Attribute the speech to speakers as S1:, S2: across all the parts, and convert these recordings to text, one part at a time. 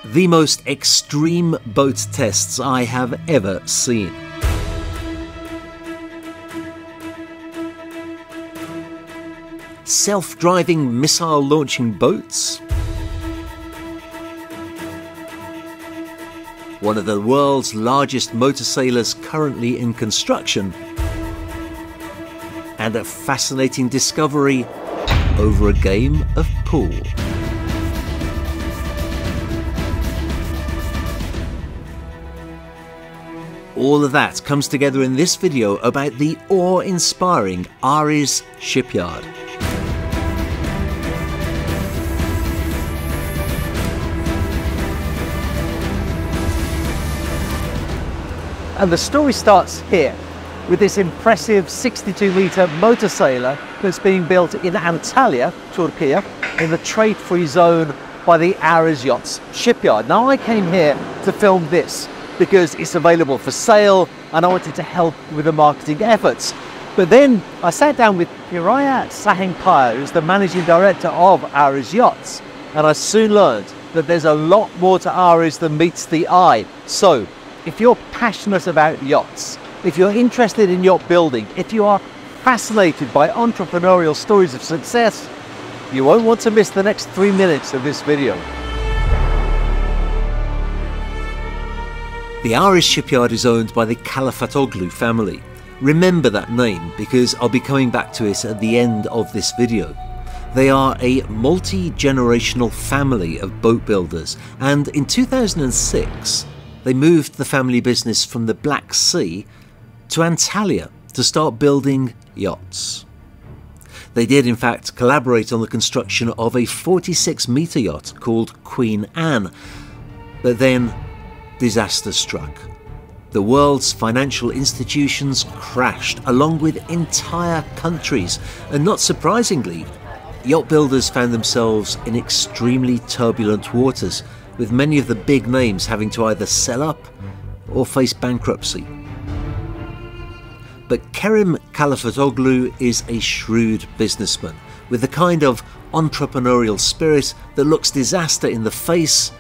S1: the most extreme boat tests I have ever seen. Self-driving missile launching boats, one of the world's largest motor sailors currently in construction, and a fascinating discovery over a game of pool. All of that comes together in this video about the awe-inspiring Aris Shipyard.
S2: And the story starts here with this impressive 62-metre motor sailor that's being built in Antalya, Turkey, in the trade-free zone by the Aris Yachts shipyard. Now I came here to film this because it's available for sale and I wanted to help with the marketing efforts. But then I sat down with Superyachts, who's the managing director of Aris Yachts, and I soon learned that there's a lot more to Aris than meets the eye. So if you're passionate about yachts, if you're interested in yacht building, if you are fascinated by entrepreneurial stories of success, you won't want to miss the next 3 minutes of this video.
S1: The Aris Shipyard is owned by the Kalafatoglu family. Remember that name because I'll be coming back to it at the end of this video. They are a multi-generational family of boat builders, and in 2006 they moved the family business from the Black Sea to Antalya to start building yachts. They did in fact collaborate on the construction of a 46-metre yacht called Queen Anne, but then disaster struck. The world's financial institutions crashed along with entire countries, and not surprisingly, yacht builders found themselves in extremely turbulent waters, with many of the big names having to either sell up or face bankruptcy. But Kerim Kalafatoglu is a shrewd businessman with the kind of entrepreneurial spirit that looks disaster in the face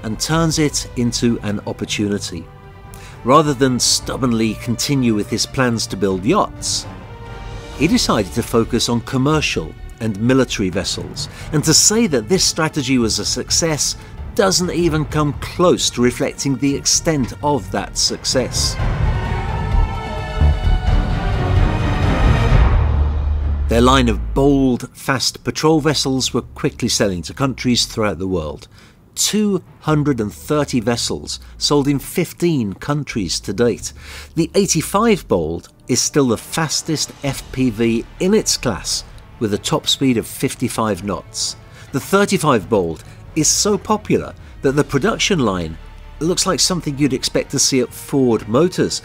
S1: and turns it into an opportunity. Rather than stubbornly continue with his plans to build yachts, he decided to focus on commercial and military vessels, and to say that this strategy was a success doesn't even come close to reflecting the extent of that success. Their line of bold, fast patrol vessels were quickly selling to countries throughout the world. 230 vessels sold in 15 countries to date. The 85 Bold is still the fastest FPV in its class, with a top speed of 55 knots. The 35 Bold is so popular that the production line looks like something you'd expect to see at Ford Motors,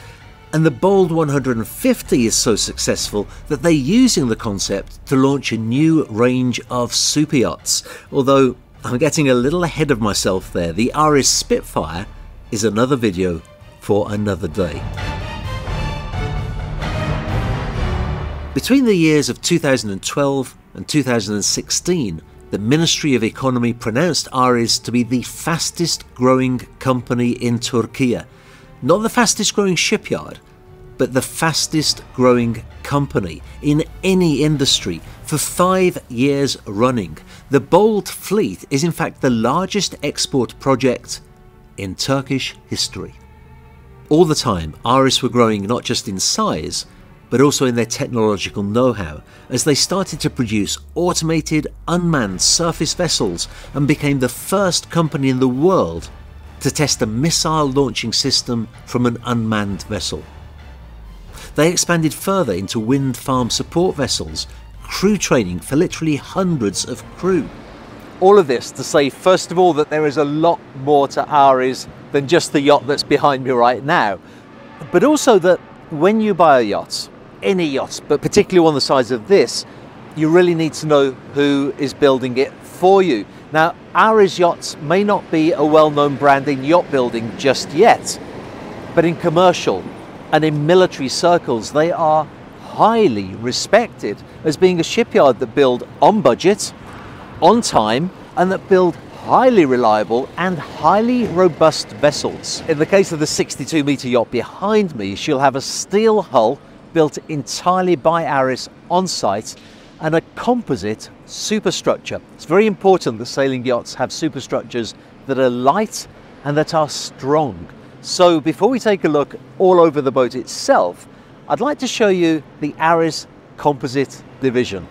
S1: and the Bold 150 is so successful that they're using the concept to launch a new range of superyachts. Although I'm getting a little ahead of myself there. The Aris Spitfire is another video for another day. Between the years of 2012 and 2016, the Ministry of Economy pronounced Aris to be the fastest growing company in Turkey. Not the fastest growing shipyard, but the fastest growing company in any industry for 5 years running. The Bold fleet is in fact the largest export project in Turkish history. All the time, Aris were growing not just in size, but also in their technological know-how, as they started to produce automated, unmanned surface vessels and became the first company in the world to test a missile launching system from an unmanned vessel. They expanded further into wind farm support vessels, crew training for literally hundreds of crew.
S2: All of this to say, first of all, that there is a lot more to Aris than just the yacht that's behind me right now, but also that when you buy a yacht, any yacht, but particularly one the size of this, you really need to know who is building it for you. Now, Aris Yachts may not be a well-known brand in yacht building just yet, but in commercial and in military circles, they are highly respected as being a shipyard that build on budget, on time, and that build highly reliable and highly robust vessels. In the case of the 62-meter yacht behind me, she'll have a steel hull built entirely by ARES on site and a composite superstructure. It's very important that sailing yachts have superstructures that are light and that are strong. So before we take a look all over the boat itself, I'd like to show you the ARES composite division.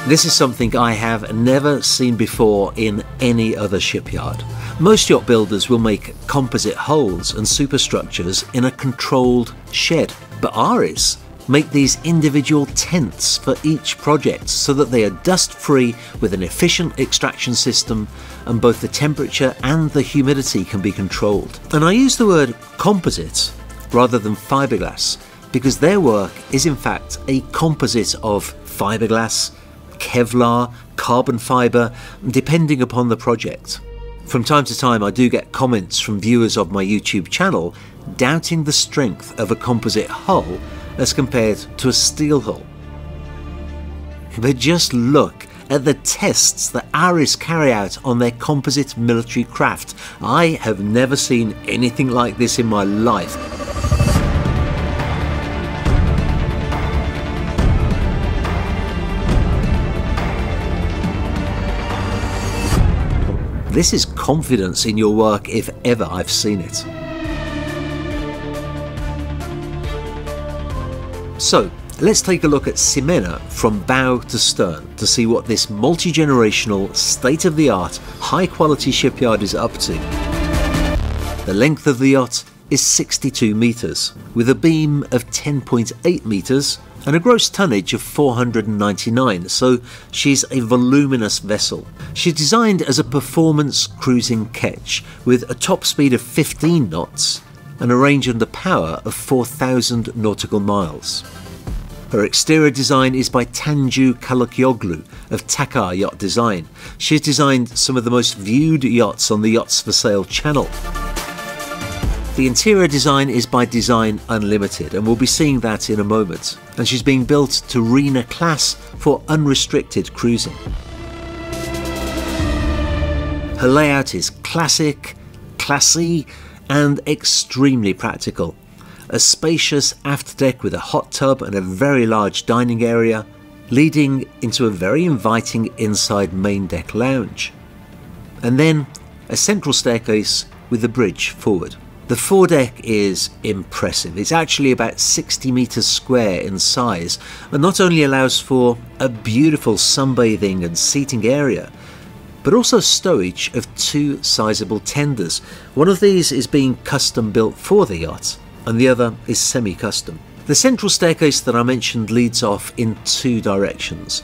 S1: This is something I have never seen before in any other shipyard. Most yacht builders will make composite hulls and superstructures in a controlled shed, but ARES make these individual tents for each project so that they are dust-free with an efficient extraction system, and both the temperature and the humidity can be controlled. And I use the word composite rather than fiberglass because their work is in fact a composite of fiberglass, Kevlar, carbon fibre, depending upon the project. From time to time I do get comments from viewers of my YouTube channel doubting the strength of a composite hull as compared to a steel hull. But just look at the tests that ARES carry out on their composite military craft. I have never seen anything like this in my life. This is confidence in your work if ever I've seen it. So let's take a look at SIMENA from bow to stern to see what this multi-generational, state-of-the-art, high-quality shipyard is up to. The length of the yacht is 62 metres, with a beam of 10.8 metres and a gross tonnage of 499, so she's a voluminous vessel. She's designed as a performance cruising ketch with a top speed of 15 knots and a range under power of 4,000 nautical miles. Her exterior design is by Tanju Kalokyoglu of Takar Yacht Design. She's designed some of the most viewed yachts on the Yachts for Sale channel. The interior design is by Design Unlimited, and we'll be seeing that in a moment. And she's being built to RENA class for unrestricted cruising. Her layout is classic, classy, and extremely practical. A spacious aft deck with a hot tub and a very large dining area, leading into a very inviting inside main deck lounge. And then a central staircase with a bridge forward. The foredeck is impressive. It's actually about 60 metres square in size and not only allows for a beautiful sunbathing and seating area, but also stowage of two sizable tenders. One of these is being custom built for the yacht and the other is semi-custom. The central staircase that I mentioned leads off in two directions.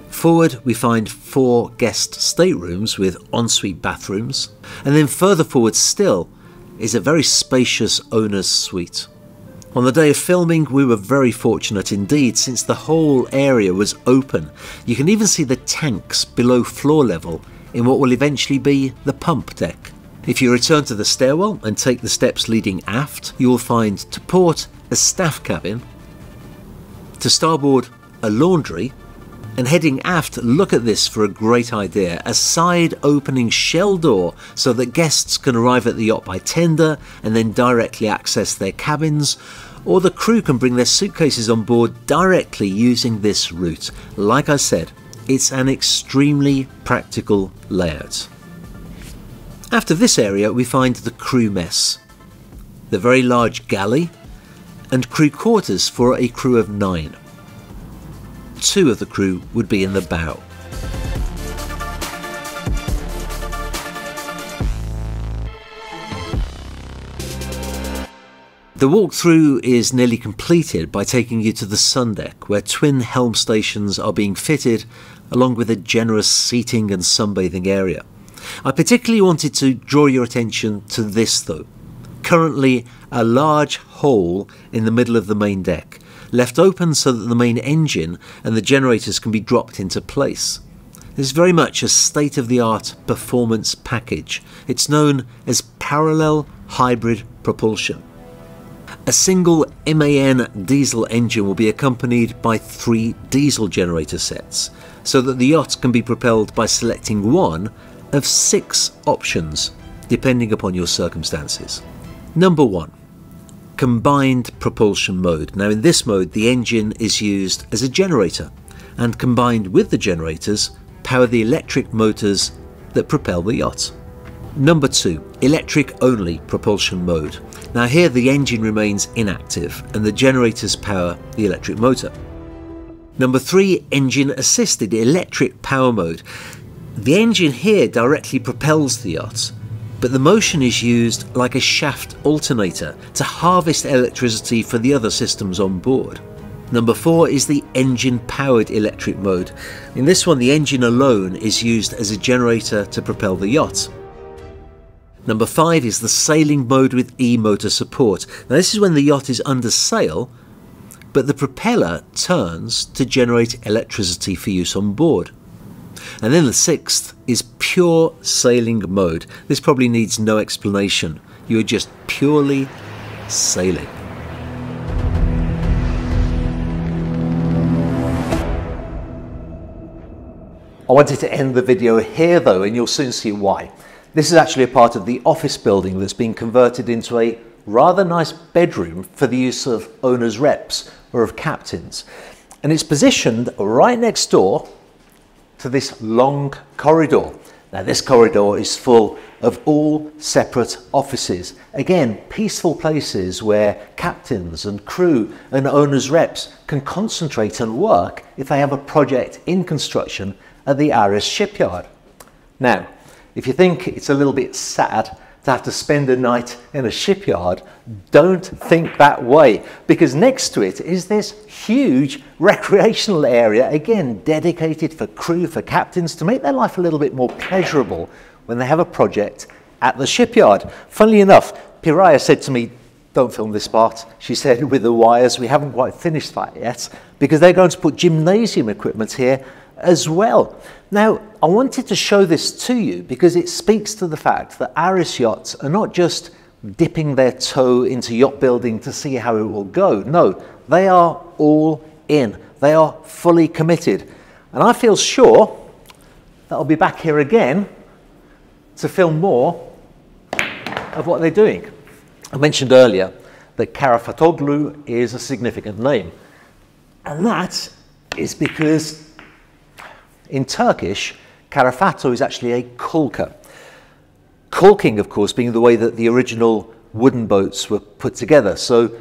S1: Forward we find 4 guest staterooms with ensuite bathrooms, and then further forward still is a very spacious owner's suite. On the day of filming we were very fortunate indeed, since the whole area was open. You can even see the tanks below floor level in what will eventually be the pump deck. If you return to the stairwell and take the steps leading aft, you will find to port a staff cabin, to starboard a laundry, and heading aft, look at this for a great idea, a side opening shell door so that guests can arrive at the yacht by tender and then directly access their cabins, or the crew can bring their suitcases on board directly using this route. Like I said, it's an extremely practical layout. After this area we find the crew mess, the very large galley, and crew quarters for a crew of 9. 2 of the crew would be in the bow. The walkthrough is nearly completed by taking you to the sun deck, where twin helm stations are being fitted along with a generous seating and sunbathing area. I particularly wanted to draw your attention to this though. Currently a large hole in the middle of the main deck, left open so that the main engine and the generators can be dropped into place. This is very much a state-of-the-art performance package. It's known as parallel hybrid propulsion. A single MAN diesel engine will be accompanied by 3 diesel generator sets, so that the yacht can be propelled by selecting one of 6 options, depending upon your circumstances. Number 1. Combined propulsion mode. Now in this mode the engine is used as a generator, and combined with the generators power the electric motors that propel the yacht. Number 2. Electric only propulsion mode. Now here the engine remains inactive and the generators power the electric motor. Number 3. Engine assisted electric power mode. The engine here directly propels the yacht, but the motion is used like a shaft alternator to harvest electricity for the other systems on board. Number 4 is the engine powered electric mode. In this one the engine alone is used as a generator to propel the yacht. Number 5 is the sailing mode with E-motor support. Now this is when the yacht is under sail, but the propeller turns to generate electricity for use on board. And then the 6th is pure sailing mode. This probably needs no explanation. You are just purely sailing.
S2: I wanted to end the video here though, and you'll soon see why. This is actually a part of the office building that's been converted into a rather nice bedroom for the use of owners' reps or of captains. And it's positioned right next door to this long corridor. Now this corridor is full of all separate offices. Again, peaceful places where captains and crew and owners' reps can concentrate and work if they have a project in construction at the Irish Shipyard. Now, if you think it's a little bit sad to have to spend a night in a shipyard, don't think that way, because next to it is this huge recreational area, again dedicated for crew, for captains, to make their life a little bit more pleasurable when they have a project at the shipyard. Funnily enough, Piraya said to me, "Don't film this part," she said, "with the wires. We haven't quite finished that yet, because they're going to put gymnasium equipment here as well." Now, I wanted to show this to you because it speaks to the fact that Aris Yachts are not just dipping their toe into yacht building to see how it will go. No, they are all in. They are fully committed. And I feel sure that I'll be back here again to film more of what they're doing. I mentioned earlier that Karafatoglu is a significant name. And that is because in Turkish, karafato is actually a kulka. Caulking, of course, being the way that the original wooden boats were put together. So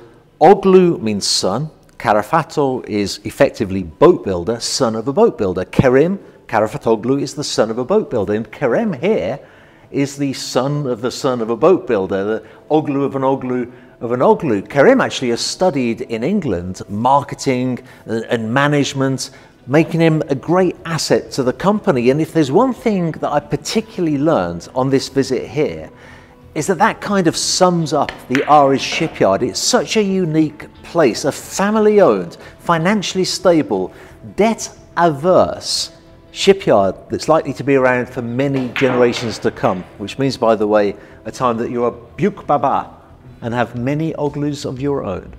S2: oglu means son, karafato is effectively boat builder, son of a boat builder. Kerim, Karafatoglu, is the son of a boat builder. And Kerem here is the son of a boat builder, the oglu of an oglu of an oglu. Kerem actually has studied in England marketing and management, making him a great asset to the company. And if there's one thing that I particularly learned on this visit here, is that that kind of sums up the Irish Shipyard. It's such a unique place, a family-owned, financially stable, debt-averse shipyard that's likely to be around for many generations to come, which means, by the way, a time that you're a Buk Baba and have many oglus of your own.